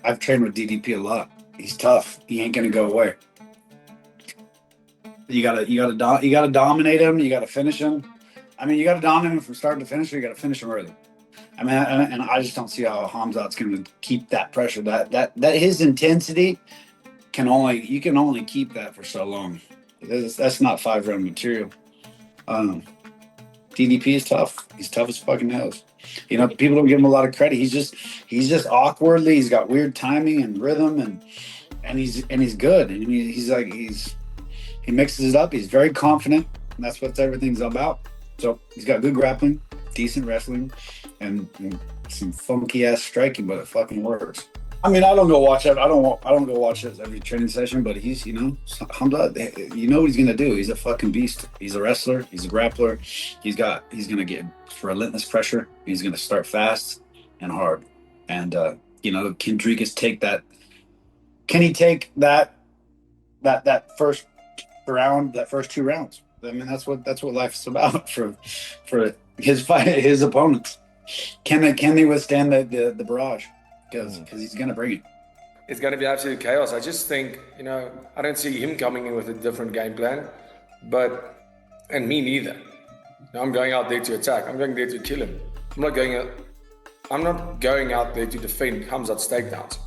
I've trained with DDP a lot. He's tough. He ain't gonna go away. You gotta dominate him. You gotta finish him. I mean, you gotta dominate him from start to finish, or you gotta finish him early. I mean, and I just don't see how Hamzat's going to keep that pressure. That his intensity you can only keep that for so long. That's not 5 round material. Um, DDP is tough. He's tough as fucking nails. You know, people don't give him a lot of credit. He's just awkwardly. He's got weird timing and rhythm, and he's good. I mean, he mixes it up. He's very confident. And that's what everything's about. So he's got good grappling, decent wrestling, and some funky ass striking, but it fucking works. I mean, I don't go watch it. I don't go watch it every training session, but he's, Hamzat, you know what he's gonna do. He's a fucking beast. He's a wrestler. He's a grappler. He's gonna get relentless pressure. He's gonna start fast and hard. And can DRICUS take that? Can he take that first round, that first 2 rounds? I mean, that's what life's about for his opponents. Can they withstand the barrage? Because he's gonna bring it. It's going to be absolute chaos. I just think, I don't see him coming in with a different game plan, and me neither. I'm going out there to attack. I'm going there to kill him. I'm not going out there to defend Khamzat's takedowns.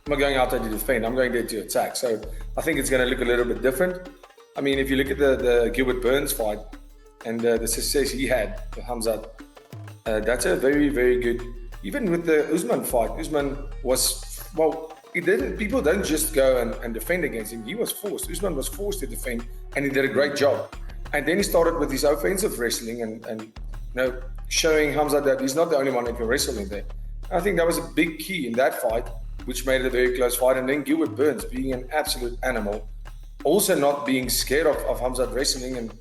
I'm not going out there to defend. I'm going there to attack. So I think it's going to look a little bit different. I mean, if you look at the Gilbert Burns fight and the success he had with Khamzat, that's a very, very good. Even with the Usman fight, Usman was, people don't just go and defend against him. He was forced. Usman was forced to defend, and he did a great job. And then he started with his offensive wrestling and showing Khamzat that he's not the only one that can wrestle in there. I think that was a big key in that fight, which made it a very close fight. And then Gilbert Burns being an absolute animal, also not being scared of Khamzat wrestling and,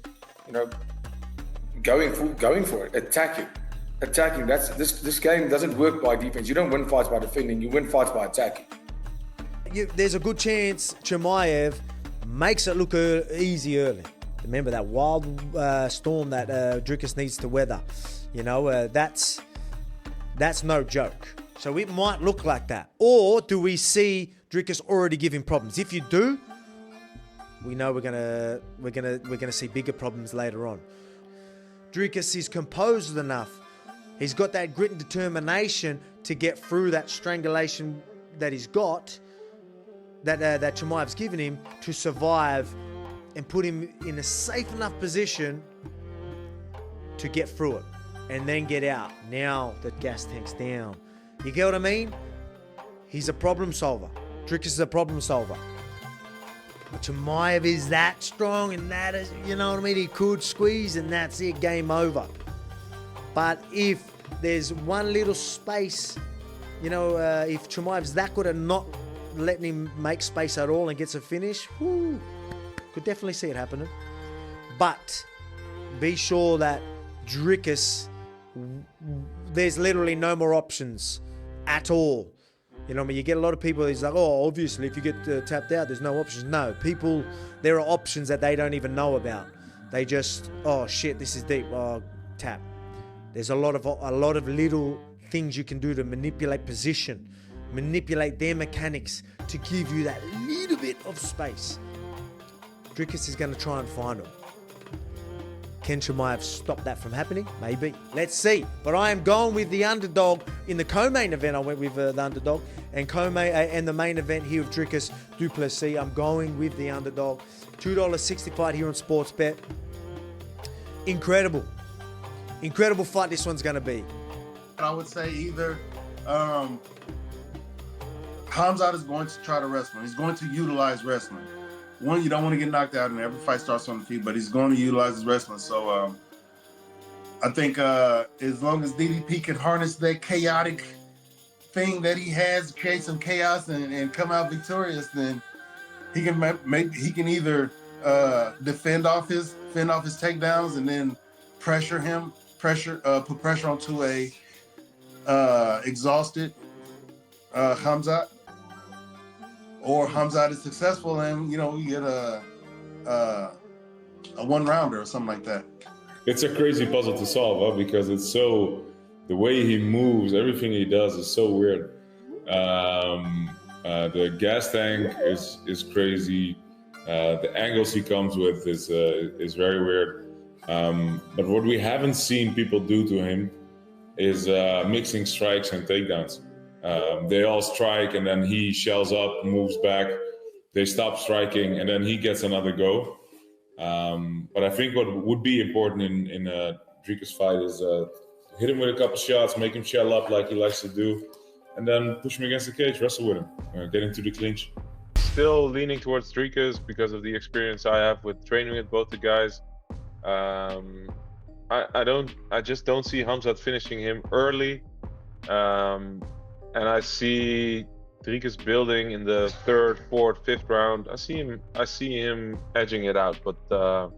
going for it, attacking. This game doesn't work by defense. You don't win fights by defending. You win fights by attacking. There's a good chance CHIMAEV makes it look easy early. Remember that wild storm that DRICUS needs to weather. That's no joke. So it might look like that. Or do we see DRICUS already giving problems? If you do, we know we're gonna see bigger problems later on. DRICUS is composed enough. He's got that grit and determination to get through that strangulation that he's got, that CHIMAEV's given him, to survive and put him in a safe enough position to get through it and then get out. Now the gas tank's down. You get what I mean? He's a problem solver. DRICUS is a problem solver. But CHIMAEV is that strong, and that is, you know what I mean? He could squeeze and that's it, game over. But if there's one little space, if CHIMAEV's that good at not letting him make space at all and gets a finish, could definitely see it happening. But be sure that DRICUS, there's literally no more options at all. You get a lot of people, he's like, obviously if you get tapped out, there's no options. No, people, there are options that they don't even know about. They just, shit, this is deep, tap. There's a lot of little things you can do to manipulate position, manipulate their mechanics to give you that little bit of space. DRICUS is going to try and find them. Can CHIMAEV stop that from happening? Maybe. Let's see. But I am going with the underdog. In the co-main event, I went with the underdog. And and the main event here of DRICUS du Plessis, I'm going with the underdog. $2.65 here on Sportsbet. Incredible fight this one's going to be. I would say either Khamzat is going to try to wrestle. He's going to utilize wrestling. One, you don't want to get knocked out, and every fight starts on the feet, but he's going to utilize his wrestling. So I think as long as DDP can harness that chaotic thing that he has, create some chaos and come out victorious, then he can either defend off his takedowns and then put pressure onto a exhausted Khamzat, or Khamzat is successful and we get a 1-rounder or something like that. It's a crazy puzzle to solve, because it's so, the way he moves, everything he does is so weird. The gas tank is crazy. The angles he comes with is very weird. But what we haven't seen people do to him is mixing strikes and takedowns. They all strike and then he shells up, moves back. They stop striking and then he gets another go. But I think what would be important in a DRICUS fight is hit him with a couple shots, make him shell up like he likes to do, and then push him against the cage, wrestle with him, get into the clinch. Still leaning towards DRICUS because of the experience I have with training with both the guys. I just don't see HAMZAT finishing him early, and I see DRICUS building in the 3rd, 4th, 5th round. I see him edging it out, but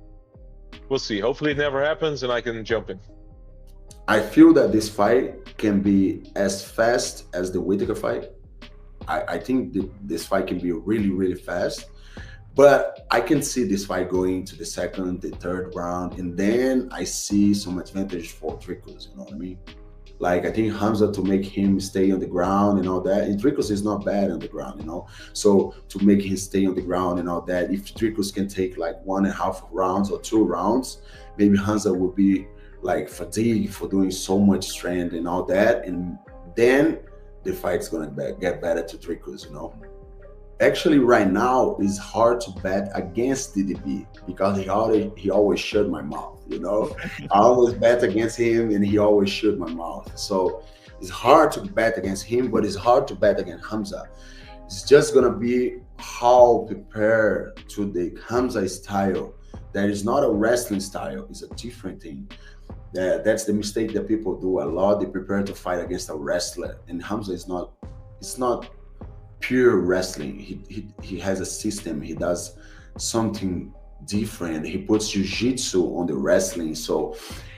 we'll see. Hopefully it never happens and I can jump in. I feel that this fight can be as fast as the Whittaker fight. I think this fight can be really, really fast. But I can see this fight going to the 2nd, the 3rd round, and then I see some advantage for DRICUS, you know what I mean? Like, I think HAMZAT, to make him stay on the ground and all that, and DRICUS is not bad on the ground, you know? So to make him stay on the ground and all that, if DRICUS can take like 1.5 rounds or 2 rounds, maybe HAMZAT will be like fatigued for doing so much strength and all that, and then the fight's gonna get better to DRICUS, you know? Actually, right now, it's hard to bet against DDP because he always shut my mouth, you know? I always bet against him and he always shut my mouth. So it's hard to bet against him, but it's hard to bet against HAMZAT. It's just gonna be how prepared to the HAMZAT style. That is not a wrestling style, it's a different thing. That's the mistake that people do a lot. They prepare to fight against a wrestler, and HAMZAT it's not pure wrestling. He has a system. He does something different. He puts jiu-jitsu on the wrestling, so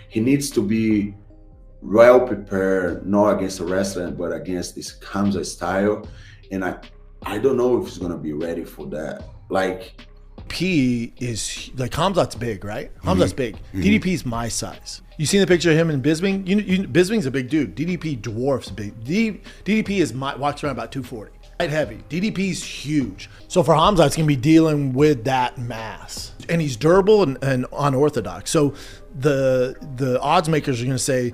he needs to be well prepared, not against a wrestler, but against this HAMZAT style. And I don't know if he's gonna be ready for that. Like, P is like, HAMZAT's big, right? HAMZAT's big. DDP's my size. You seen the picture of him in Bisping? Bisping's a big dude. DDP dwarfs big. DDP walks around about 240. Light heavy. DDP's huge. So for HAMZAT, it's gonna be dealing with that mass, and he's durable and unorthodox. So the odds makers are gonna say,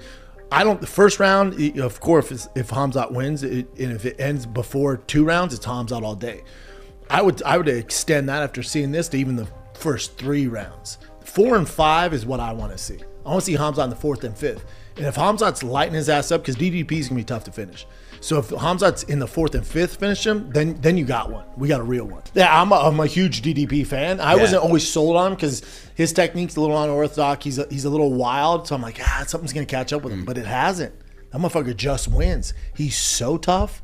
the first round, of course, if HAMZAT wins, and if it ends before 2 rounds, it's HAMZAT all day. I would extend that after seeing this to even the first 3 rounds. 4 and 5 is what I want to see. I want to see HAMZAT in the 4th and 5th. And if HAMZAT's lighting his ass up, because DDP is going to be tough to finish. So if HAMZAT's in the 4th and 5th finish him, then you got one. We got a real one. Yeah, I'm a huge DDP fan. I wasn't always sold on him because his technique's a little unorthodox. He's a little wild. So I'm like, something's going to catch up with him. But it hasn't. That motherfucker just wins. He's so tough.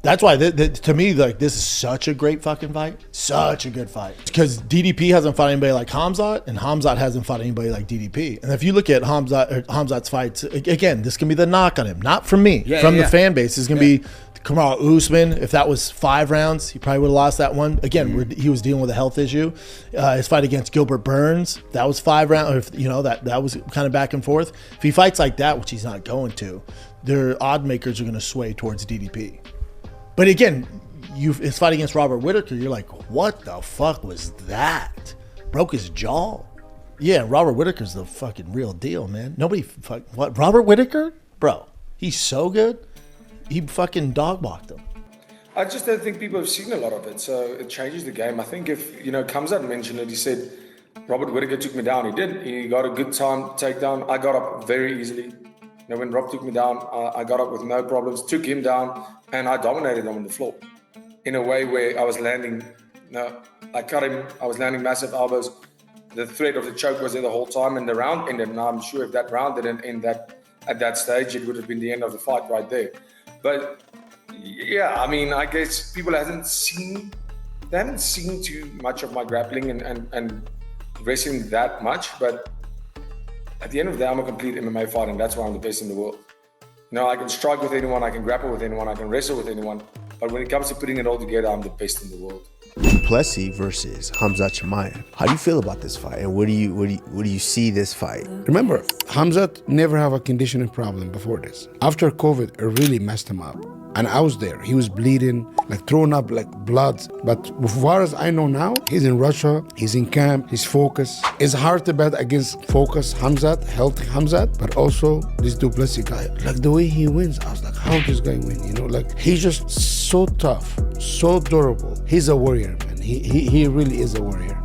That's why, to me, like, this is such a great fucking fight. Such a good fight. Because DDP hasn't fought anybody like HAMZAT, and HAMZAT hasn't fought anybody like DDP. And if you look at HAMZAT's fights, again, this can be the knock on him. Not from me, from the fan base. It's going to be Kamaru Usman. If that was 5 rounds, he probably would have lost that one. Again, he was dealing with a health issue. His fight against Gilbert Burns, that was 5 rounds. You know, that was kind of back and forth. If he fights like that, which he's not going to, their odd makers are going to sway towards DDP. But again, his fight against Robert Whittaker, you're like, what the fuck was that? Broke his jaw. Yeah, Robert Whittaker's the fucking real deal, man. Nobody what? Robert Whittaker? Bro, he's so good. He fucking dog walked him. I just don't think people have seen a lot of it, so it changes the game. I think if, KHAMZAT mentioned it, he said, Robert Whittaker took me down. He did. He got a good time takedown. I got up very easily. When Rob took me down, I got up with no problems, took him down, and I dominated him on the floor in a way where I was landing, I cut him, I was landing massive elbows. The threat of the choke was there the whole time, and the round ended. And I'm sure if that round didn't end at that stage, it would have been the end of the fight right there. But yeah, I mean, I guess people haven't seen too much of my grappling and wrestling that much, but at the end of the day, I'm a complete MMA fighter, and that's why I'm the best in the world. I can strike with anyone, I can grapple with anyone, I can wrestle with anyone, but when it comes to putting it all together, I'm the best in the world. PLESSIS versus KHAMZAT CHIMAEV. How do you feel about this fight, and where do you see this fight? Remember, KHAMZAT never have a conditioning problem before this. After COVID, it really messed him up. And I was there. He was bleeding, like throwing up like blood. But as far as I know now, he's in Russia, he's in camp, he's focused. It's hard to bet against focused Khamzat, healthy Khamzat, but also this DuPlessis guy. Like the way he wins, I was like, how this guy win? You know, like he's just so tough, so durable. He's a warrior, man. He really is a warrior.